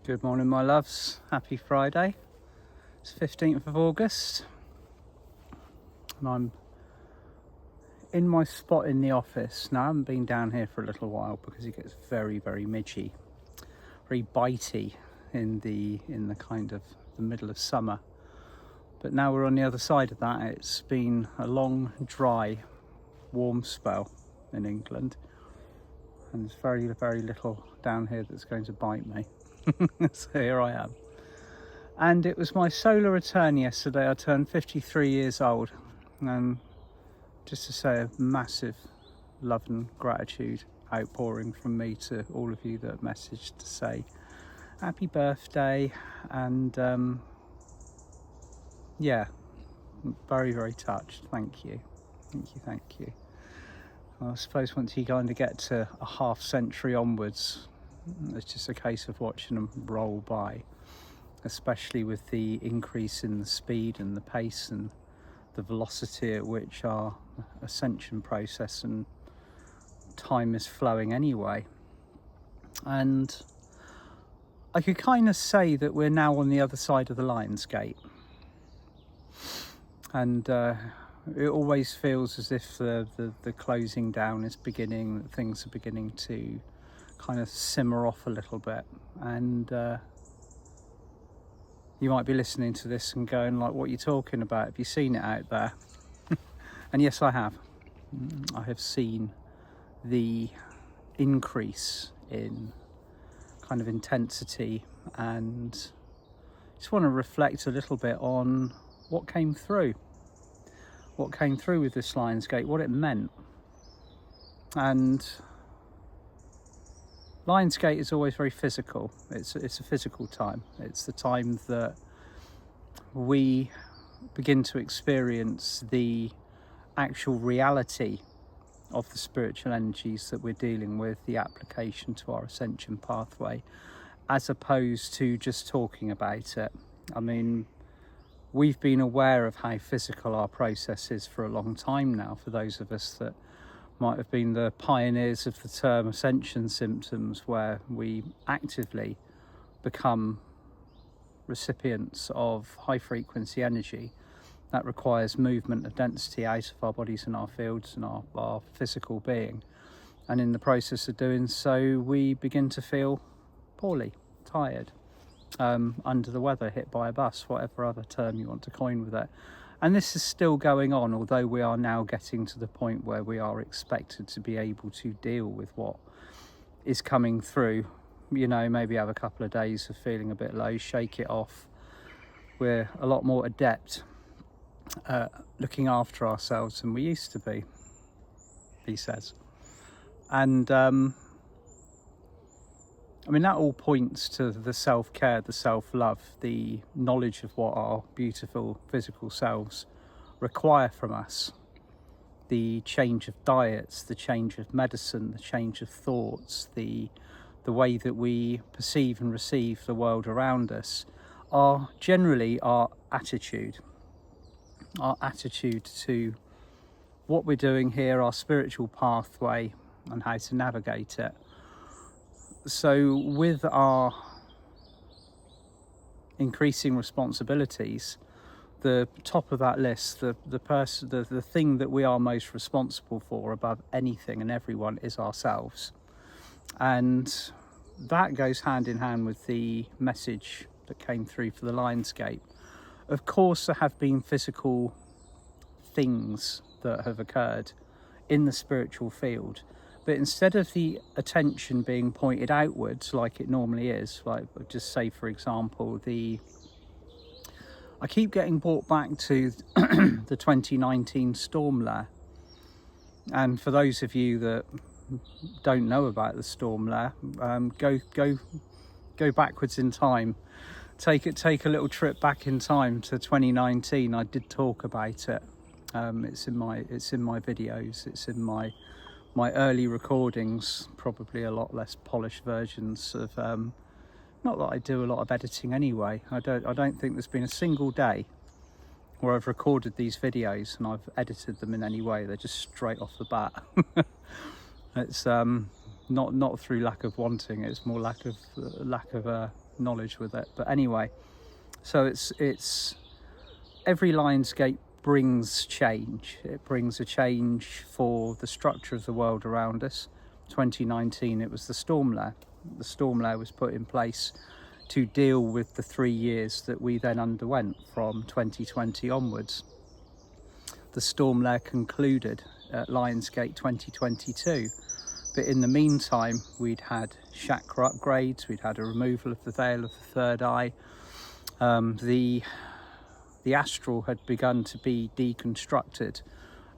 Good morning, my loves. Happy Friday. It's 15th of August and I'm in my spot in the office. Now I haven't been down here for a little while because it gets very midgy, very bitey in the kind of the middle of summer. But now we're on the other side of that. It's been a long, dry, warm spell in England, and there's very little down here that's going to bite me. So here I am. And it was my solar return yesterday. I turned 53 years old, and just to say a massive love and gratitude outpouring from me to all of you that messaged to say happy birthday. And yeah, very touched. Thank you. I suppose once you kind of get to a half century onwards, it's just a case of watching them roll by, especially with the increase in the speed and the pace and the velocity at which our ascension process and time is flowing anyway. And I could kind of say that we're now on the other side of the Lion's Gate, and it always feels as if the closing down is beginning, that things are beginning to kind of simmer off a little bit. And you might be listening to this and going like, what are you talking about? Have you seen it out there? And yes, I have. I have seen the increase in kind of intensity, and just want to reflect a little bit on what came through with this Lion's Gate, what it meant. And Lion's Gate is always very physical. It's a physical time. It's the time that we begin to experience the actual reality of the spiritual energies that we're dealing with, the application to our ascension pathway, as opposed to just talking about it. I mean, we've been aware of how physical our process is for a long time now. For those of us that might have been the pioneers of the term Ascension symptoms, where we actively become recipients of high frequency energy that requires movement of density out of our bodies and our fields and our physical being. And in the process of doing so, we begin to feel poorly, tired, under the weather, hit by a bus, whatever other term you want to coin with it. And this is still going on, although we are now getting to the point where we are expected to be able to deal with what is coming through. You know, maybe have a couple of days of feeling a bit low, shake it off. We're a lot more adept at looking after ourselves than we used to be, he says. And I mean, that all points to the self-care, the self-love, the knowledge of what our beautiful physical selves require from us. The change of diets, the change of medicine, the change of thoughts, the way that we perceive and receive the world around us are generally our attitude to what we're doing here, our spiritual pathway and how to navigate it. So with our increasing responsibilities, the top of that list, the thing that we are most responsible for above anything and everyone is ourselves. And that goes hand in hand with the message that came through for the Lion's Gate. Of course, there have been physical things that have occurred in the spiritual field, but instead of the attention being pointed outwards like it normally is, like just say for example, I keep getting brought back to the 2019 storm lair. And for those of you that don't know about the storm lair, go backwards in time. Take a little trip back in time to 2019. I did talk about it. It's in my videos. It's in my early recordings. Probably a lot less polished versions of. Not that I do a lot of editing anyway. I don't think there's been a single day where I've recorded these videos and I've edited them in any way. They're just straight off the bat. It's not through lack of wanting. It's more lack of knowledge with it. But anyway, so it's every Lionsgate brings change. It brings a change for the structure of the world around us. 2019, it was the storm layer. The storm layer was put in place to deal with the 3 years that we then underwent from 2020 onwards. The storm layer concluded at Lionsgate 2022, but in the meantime we'd had chakra upgrades, we'd had a removal of the veil of the third eye, the astral had begun to be deconstructed,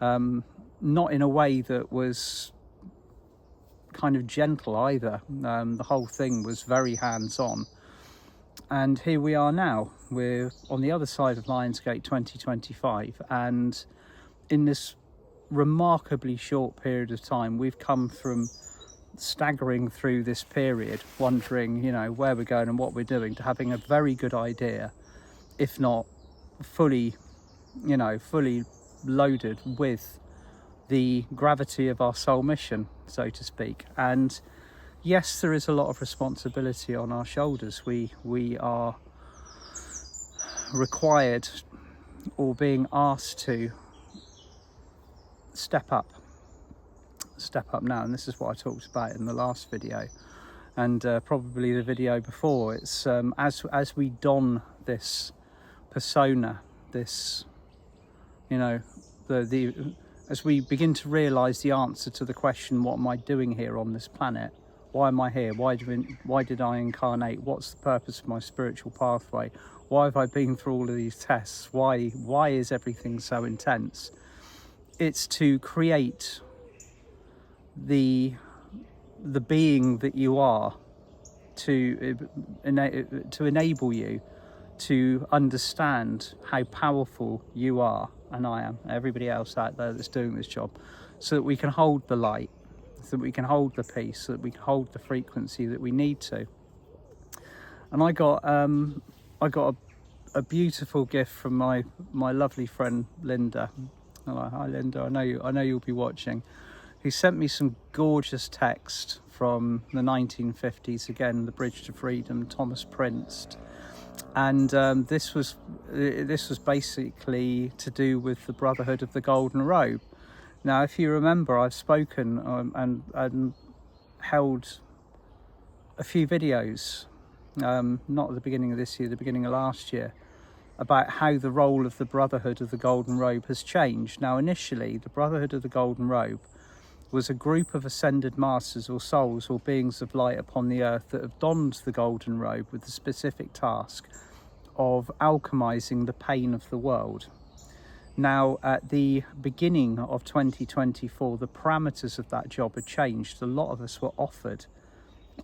not in a way that was kind of gentle either. The whole thing was very hands-on, and here we are now. We're on the other side of Lionsgate 2025, and in this remarkably short period of time we've come from staggering through this period, wondering, you know, where we're going and what we're doing, to having a very good idea, if not fully loaded with the gravity of our soul mission, so to speak. And yes, there is a lot of responsibility on our shoulders. We are required, or being asked to, step up now. And this is what I talked about in the last video, and probably the video before. It's as we don this persona, this, you know, as we begin to realize the answer to the question, what am I doing here on this planet? Why am I here? Why did I incarnate? What's the purpose of my spiritual pathway? Why have I been through all of these tests? Why is everything so intense? It's to create the being that you are, to enable you to understand how powerful you are, and I am, everybody else out there that's doing this job, so that we can hold the light, so that we can hold the peace, so that we can hold the frequency that we need to. And I got a beautiful gift from my lovely friend Linda. Hello, hi Linda, I know you'll be watching. Who sent me some gorgeous text from the 1950s, again, The Bridge to Freedom, Thomas Prince. And this was basically to do with the Brotherhood of the Golden Robe. Now, if you remember, I've spoken and held a few videos, not at the beginning of this year, the beginning of last year, about how the role of the Brotherhood of the Golden Robe has changed. Now, initially, the Brotherhood of the Golden Robe was a group of ascended masters or souls or beings of light upon the earth that have donned the golden robe with the specific task of alchemizing the pain of the world. Now, at the beginning of 2024, the parameters of that job had changed. A lot of us were offered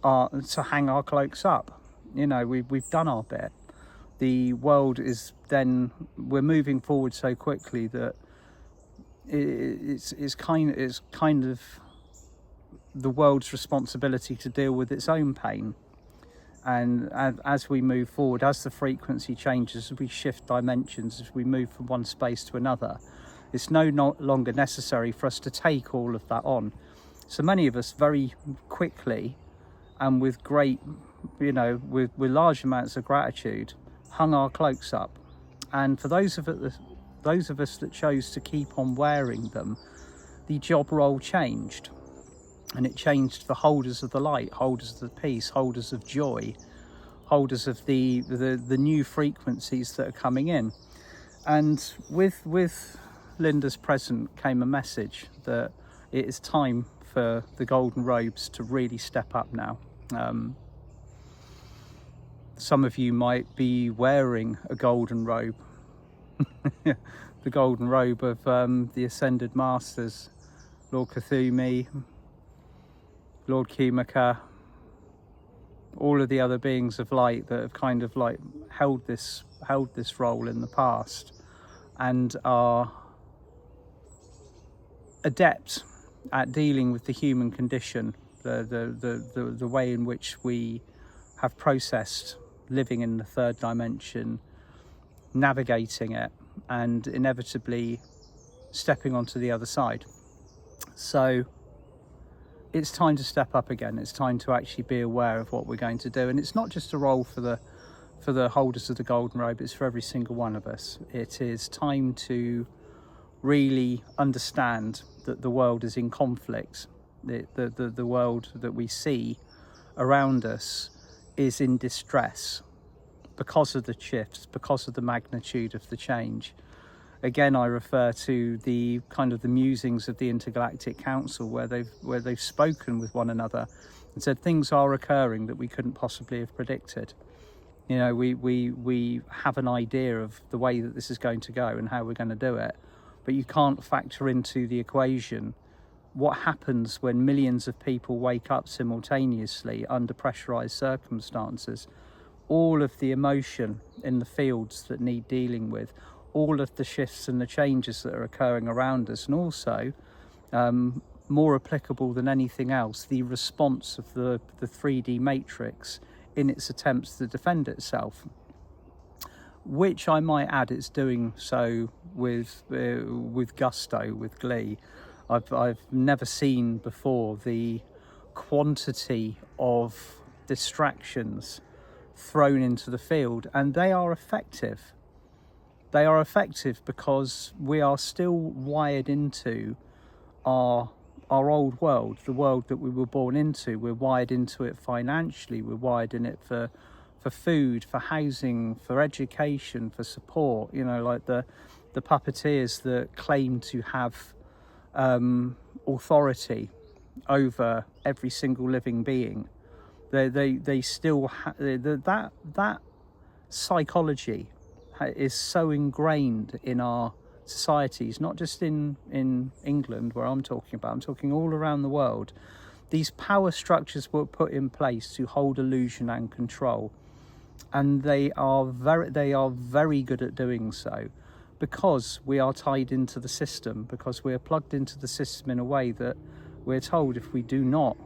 to hang our cloaks up. You know, we've done our bit. The world is then, we're moving forward so quickly that it's kind of the world's responsibility to deal with its own pain. And as we move forward, as the frequency changes, as we shift dimensions, as we move from one space to another, it's no longer necessary for us to take all of that on. So many of us very quickly and with great, you know, with large amounts of gratitude, hung our cloaks up. And for those of us that chose to keep on wearing them, the job role changed. And it changed the holders of the light, holders of the peace, holders of joy, holders of the new frequencies that are coming in. And with Linda's present came a message that it is time for the golden robes to really step up now. Some of you might be wearing a golden robe. The golden robe of the Ascended Masters, Lord Cthulhu, Lord Kumaka, all of the other beings of light that have kind of like held this role in the past and are adept at dealing with the human condition, the way in which we have processed living in the third dimension, navigating it, and inevitably stepping onto the other side. So it's time to step up again. It's time to actually be aware of what we're going to do. And it's not just a role for the holders of the golden robe, it's for every single one of us. It is time to really understand that the world is in conflict. The world that we see around us is in distress because of the shifts, because of the magnitude of the change. Again, I refer to the kind of the musings of the Intergalactic Council, where they've spoken with one another and said things are occurring that we couldn't possibly have predicted. You know, we have an idea of the way that this is going to go and how we're going to do it, but you can't factor into the equation what happens when millions of people wake up simultaneously under pressurized circumstances. All of the emotion in the fields that need dealing with, all of the shifts and the changes that are occurring around us, and also more applicable than anything else, the response of the 3D matrix in its attempts to defend itself, which I might add it's doing so with gusto, with glee. I've never seen before the quantity of distractions thrown into the field, and they are effective. They are effective because we are still wired into our old world, the world that we were born into. We're wired into it financially, we're wired in it for food, for housing, for education, for support. You know, like the puppeteers that claim to have authority over every single living being. They still that psychology is so ingrained in our societies, not just in England where I'm talking about, I'm talking all around the world. These power structures were put in place to hold illusion and control, and they are very good at doing so because we are tied into the system, because we are plugged into the system in a way that we're told if we do not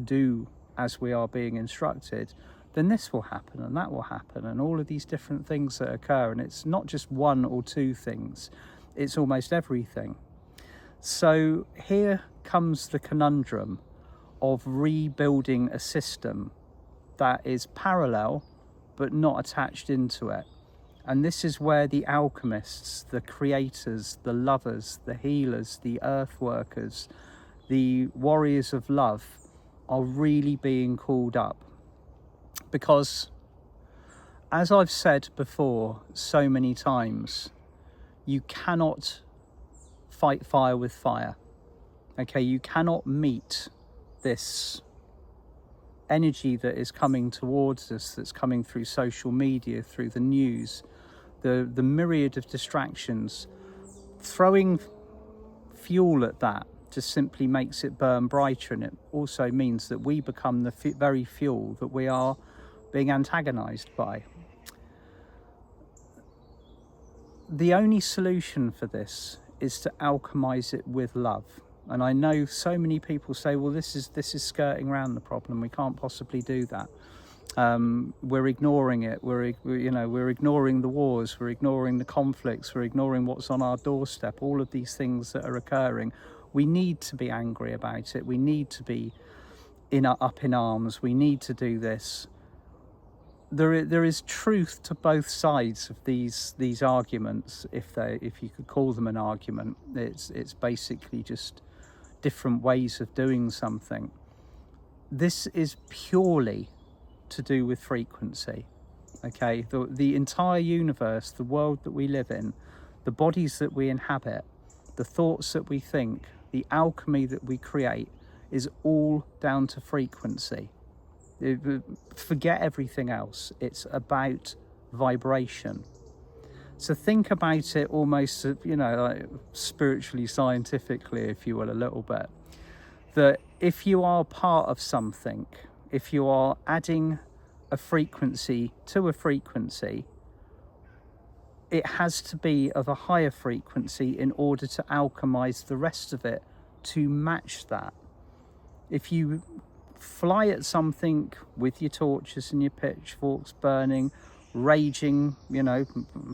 do as we are being instructed, then this will happen and that will happen, and all of these different things that occur. And it's not just one or two things, it's almost everything. So here comes the conundrum of rebuilding a system that is parallel but not attached into it. And this is where the alchemists, the creators, the lovers, the healers, the earth workers, the warriors of love are really being called up. Because, as I've said before so many times, you cannot fight fire with fire. Okay, you cannot meet this energy that is coming towards us, that's coming through social media, through the news, the myriad of distractions. Throwing fuel at that just simply makes it burn brighter, and it also means that we become the very fuel that we are being antagonized by. The only solution for this is to alchemize it with love. And I know so many people say, well, this is skirting around the problem, we can't possibly do that. We're ignoring it, we're ignoring the wars, we're ignoring the conflicts, we're ignoring what's on our doorstep, all of these things that are occurring. We need to be angry about it, we need to be up in arms, we need to do this. There is truth to both sides of these arguments, if you could call them an argument. It's basically just different ways of doing something. This is purely to do with frequency. Okay, the entire universe, the world that we live in, the bodies that we inhabit, the thoughts that we think, the alchemy that we create is all down to frequency. Forget everything else. It's about vibration. So think about it almost, like spiritually, scientifically, if you will, a little bit. That if you are part of something, if you are adding a frequency to a frequency, it has to be of a higher frequency in order to alchemize the rest of it to match that. If you fly at something with your torches and your pitchforks burning, raging,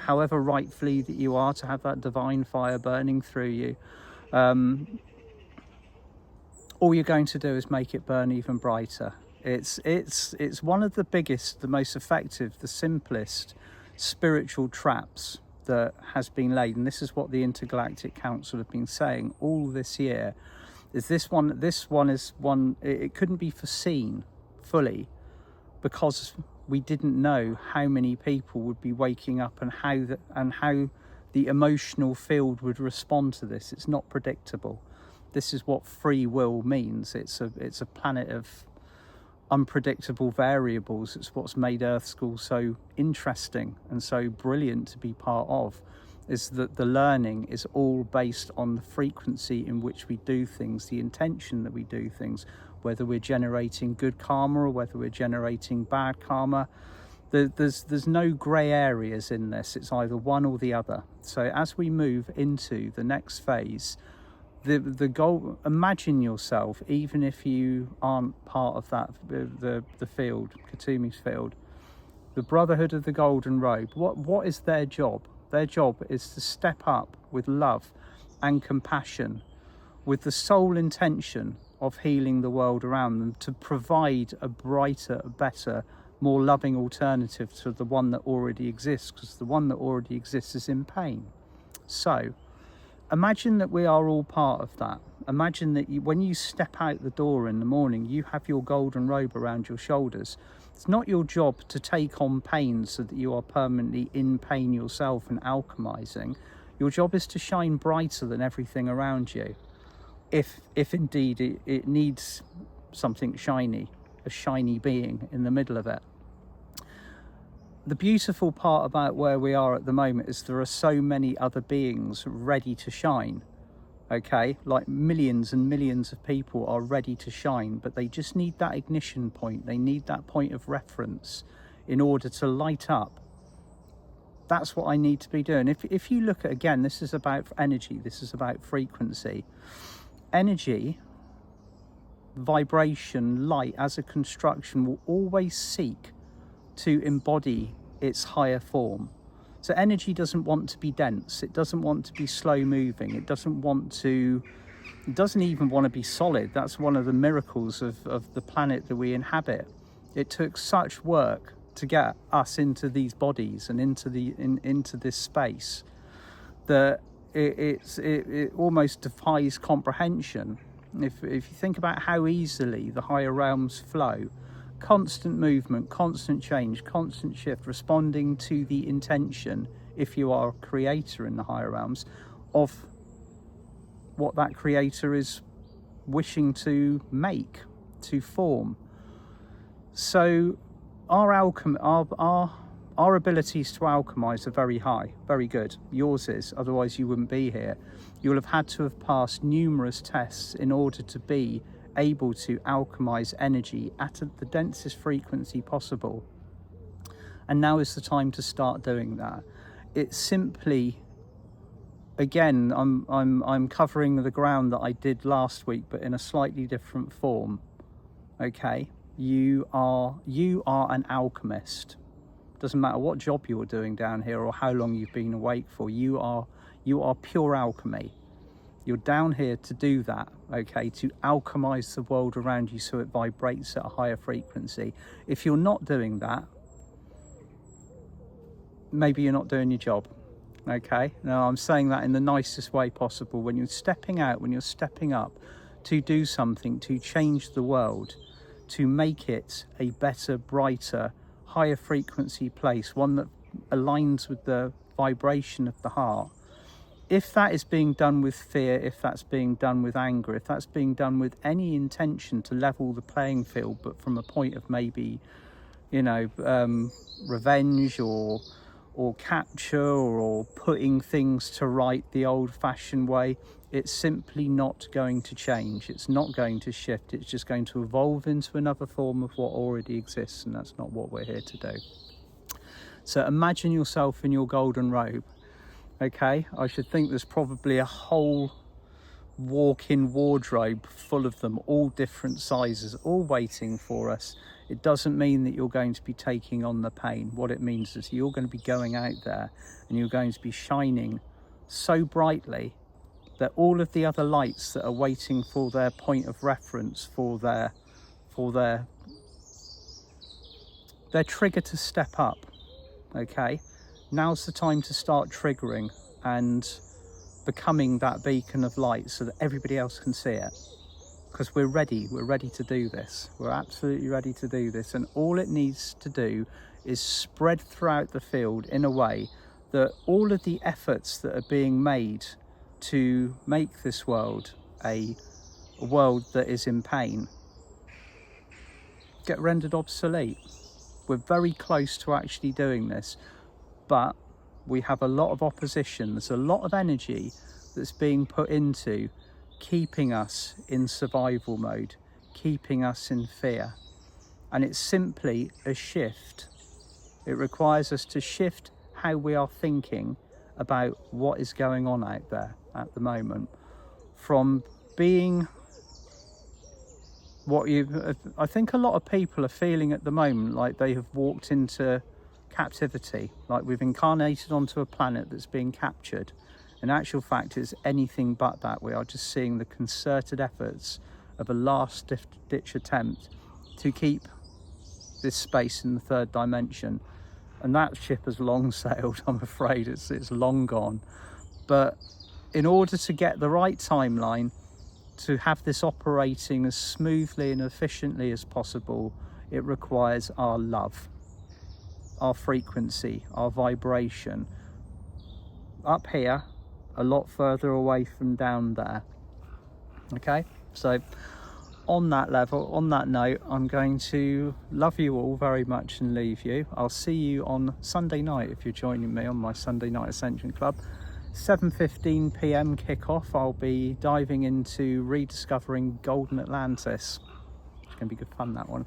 however rightfully that you are to have that divine fire burning through you, all you're going to do is make it burn even brighter. It's one of the biggest, the most effective, the simplest spiritual traps that has been laid, and this is what the Intergalactic Council have been saying all this year. Is this one is one, it couldn't be foreseen fully, because we didn't know how many people would be waking up and how the emotional field would respond to this. It's not predictable. This is what free will means. It's a planet of unpredictable variables. It's what's made Earth School so interesting and so brilliant to be part of, is that the learning is all based on the frequency in which we do things, the intention that we do things, whether we're generating good karma or whether we're generating bad karma. There's no grey areas in this. It's either one or the other. So as we move into the next phase, the goal, imagine yourself, even if you aren't part of that, the field, Katumi's field, the Brotherhood of the Golden Robe, what is their job? Their job is to step up with love and compassion, with the sole intention of healing the world around them, to provide a brighter, better, more loving alternative to the one that already exists, because the one that already exists is in pain. So imagine that we are all part of that. Imagine that when you step out the door in the morning, you have your golden robe around your shoulders. It's not your job to take on pain so that you are permanently in pain yourself and alchemizing. Your job is to shine brighter than everything around you. If indeed it needs something shiny, a shiny being in the middle of it. The beautiful part about where we are at the moment is there are so many other beings ready to shine. Okay, like millions and millions of people are ready to shine, but they just need that ignition point. They need that point of reference in order to light up. That's what I need to be doing. If you look at, again, this is about energy, this is about frequency. Energy, vibration, light as a construction will always seek to embody its higher form. So energy doesn't want to be dense, it doesn't want to be slow moving, it doesn't even want to be solid. That's one of the miracles of the planet that we inhabit. It took such work to get us into these bodies and into this space that it almost defies comprehension. If you think about how easily the higher realms flow, constant movement, constant change, constant shift, responding to the intention, if you are a creator in the higher realms, of what that creator is wishing to make, to form. So our abilities to alchemize are very high, very good. Yours is, otherwise you wouldn't be here. You'll have had to have passed numerous tests in order to be able to alchemize energy at the densest frequency possible. And now is the time to start doing that. It's simply, again, I'm covering the ground that I did last week, but in a slightly different form. Okay, you are an alchemist. Doesn't matter what job you're doing down here or how long you've been awake for. You are pure alchemy. You're down here to do that, okay, to alchemize the world around you so it vibrates at a higher frequency. If you're not doing that, maybe you're not doing your job, okay? Now, I'm saying that in the nicest way possible. When you're stepping out, when you're stepping up to do something, to change the world, to make it a better, brighter, higher frequency place, one that aligns with the vibration of the heart. If that is being done with fear, if that's being done with anger, if that's being done with any intention to level the playing field, but from a point of maybe, revenge or capture or putting things to right the old-fashioned way, it's simply not going to change. It's not going to shift. It's just going to evolve into another form of what already exists, and that's not what we're here to do. So imagine yourself in your golden robe. Okay, I should think there's probably a whole walk-in wardrobe full of them, all different sizes, all waiting for us. It doesn't mean that you're going to be taking on the pain. What it means is you're going to be going out there and you're going to be shining so brightly that all of the other lights that are waiting for their point of reference, for their trigger to step up, okay, now's the time to start triggering and becoming that beacon of light so that everybody else can see it. Because we're ready to do this. We're absolutely ready to do this, and all it needs to do is spread throughout the field in a way that all of the efforts that are being made to make this world a world that is in pain get rendered obsolete. We're very close to actually doing this, but we have a lot of opposition. There's a lot of energy that's being put into keeping us in survival mode, keeping us in fear. And it's simply a shift. It requires us to shift how we are thinking about what is going on out there at the moment, from being what I think a lot of people are feeling at the moment, like they have walked into captivity, like we've incarnated onto a planet that's being captured. In actual fact, it's anything but that. We are just seeing the concerted efforts of a last ditch attempt to keep this space in the third dimension. And that ship has long sailed, I'm afraid. It's long gone. But in order to get the right timeline, to have this operating as smoothly and efficiently as possible, it requires our love, our frequency, our vibration. Up here, a lot further away from down there. Okay, so on that level, on that note, I'm going to love you all very much and leave you. I'll see you on Sunday night if you're joining me on my Sunday night Ascension Club. 7:15 p.m. kickoff. I'll be diving into rediscovering Golden Atlantis. It's going to be good fun, that one.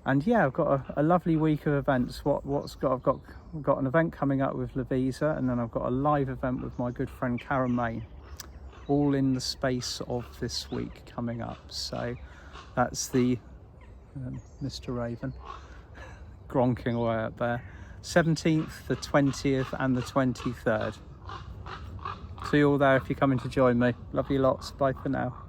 And yeah, I've got a lovely week of events. I've got an event coming up with Lavisa, and then I've got a live event with my good friend Karen May, all in the space of this week coming up. So that's the Mr. Raven gronking away up there. 17th, the 20th and the 23rd. See you all there if you're coming to join me. Love you lots. Bye for now.